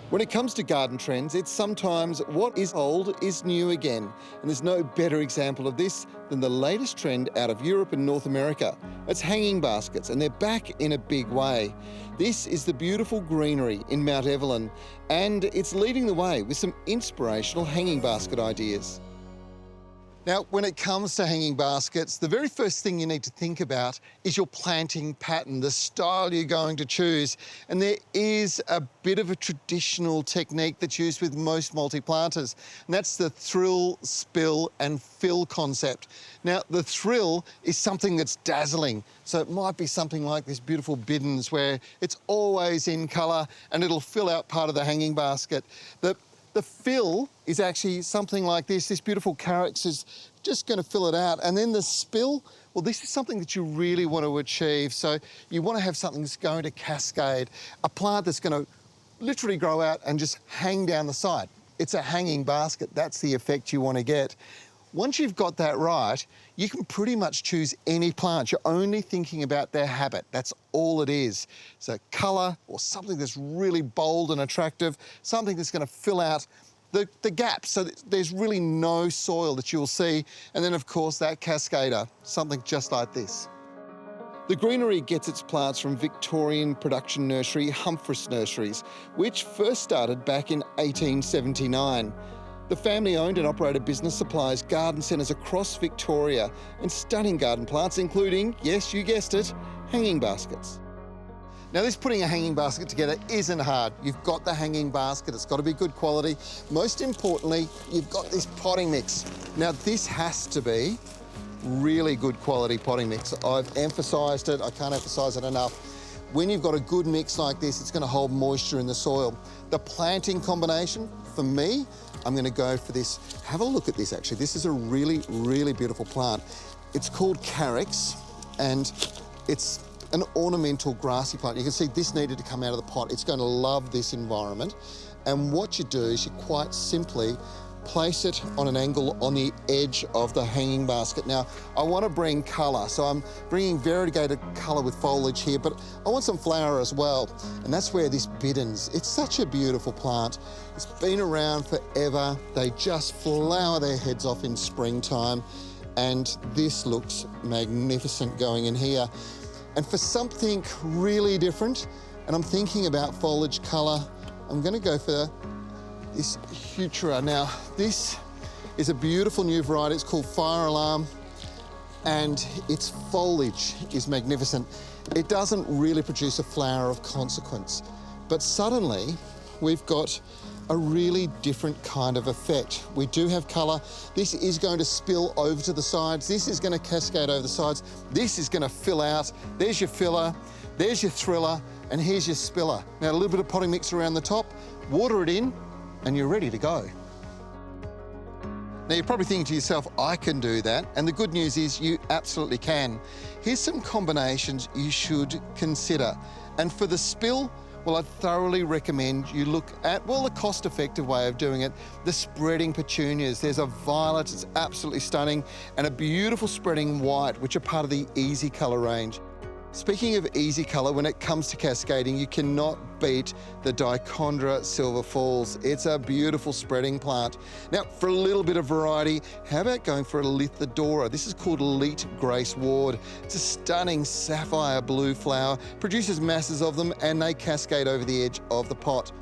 When it comes to garden trends, it's sometimes what is old is new again. And there's no better example of this than the latest trend out of Europe and North America. It's hanging baskets, and they're back in a big way. This is the beautiful Greenery in Mount Evelyn, and it's leading the way with some inspirational hanging basket ideas. Now, when it comes to hanging baskets, the very first thing you need to think about is your planting pattern, the style you're going to choose. And there is a bit of a traditional technique that's used with most multi-planters, and that's the thrill, spill and fill concept. Now, the thrill is something that's dazzling. So it might be something like this beautiful Biddens where it's always in colour and it'll fill out part of the hanging basket. The fill is actually something like this beautiful carex is just going to fill it out. And then the spill, well, this is something that you really want to achieve. So you want to have something that's going to cascade, a plant that's going to literally grow out and just hang down the side. It's a hanging basket. That's the effect you want to get. Once you've got that right, you can pretty much choose any plant. You're only thinking about their habit. That's all it is. So colour or something that's really bold and attractive, something that's going to fill out the gaps so that there's really no soil that you'll see. And then, of course, that cascader, something just like this. The Greenery gets its plants from Victorian production nursery Humphreys Nurseries, which first started back in 1879. The family-owned and operated business supplies garden centres across Victoria and stunning garden plants, including, yes, you guessed it, hanging baskets. Now, this putting a hanging basket together isn't hard. You've got the hanging basket, it's got to be good quality. Most importantly, you've got this potting mix. Now, this has to be really good quality potting mix. I've emphasised it, I can't emphasise it enough. When you've got a good mix like this, it's going to hold moisture in the soil. The planting combination, for me, I'm going to go for this. Have a look at this, actually. This is a really, really beautiful plant. It's called carex, and it's an ornamental grassy plant. You can see this needed to come out of the pot. It's going to love this environment. And what you do is you quite simply place it on an angle on the edge of the hanging basket. Now, I want to bring colour, so I'm bringing variegated colour with foliage here, but I want some flower as well. And that's where this Biddens, it's such a beautiful plant. It's been around forever. They just flower their heads off in springtime, and this looks magnificent going in here. And for something really different, and I'm thinking about foliage colour, I'm going to go for this Hutera. Now, this is a beautiful new variety. It's called Fire Alarm, and its foliage is magnificent. It doesn't really produce a flower of consequence, but suddenly we've got a really different kind of effect. We do have colour. This is going to spill over to the sides. This is going to cascade over the sides. This is going to fill out. There's your filler, there's your thriller, and here's your spiller. Now, a little bit of potting mix around the top, water it in, and you're ready to go. Now, you're probably thinking to yourself, I can do that. And the good news is you absolutely can. Here's some combinations you should consider. And for the spill, well, I'd thoroughly recommend you look at, well, the cost-effective way of doing it, the spreading petunias. There's a violet, it's absolutely stunning, and a beautiful spreading white, which are part of the Easy Colour range. Speaking of easy colour, when it comes to cascading, you cannot beat the Dichondra Silver Falls. It's a beautiful spreading plant. Now, for a little bit of variety, how about going for a Lithidora? This is called Elite Grace Ward. It's a stunning sapphire blue flower, produces masses of them, and they cascade over the edge of the pot.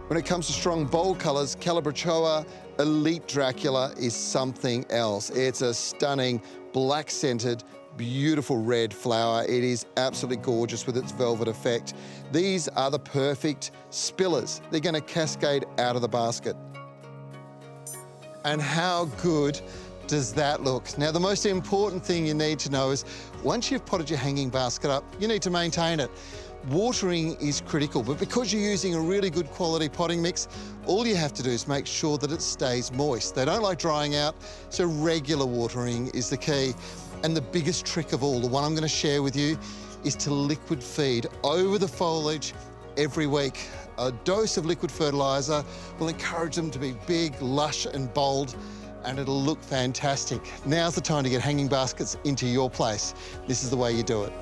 When it comes to strong, bold colours, Calabrachoa Elite Dracula is something else. It's a stunning, black-scented, beautiful red flower. It is absolutely gorgeous with its velvet effect. These are the perfect spillers. They're going to cascade out of the basket. And how good does that look? Now, the most important thing you need to know is once you've potted your hanging basket up, you need to maintain it. Watering is critical, but because you're using a really good quality potting mix, all you have to do is make sure that it stays moist. They don't like drying out, so regular watering is the key. And the biggest trick of all, the one I'm going to share with you, is to liquid feed over the foliage every week. A dose of liquid fertiliser will encourage them to be big, lush and bold, and it'll look fantastic. Now's the time to get hanging baskets into your place. This is the way you do it.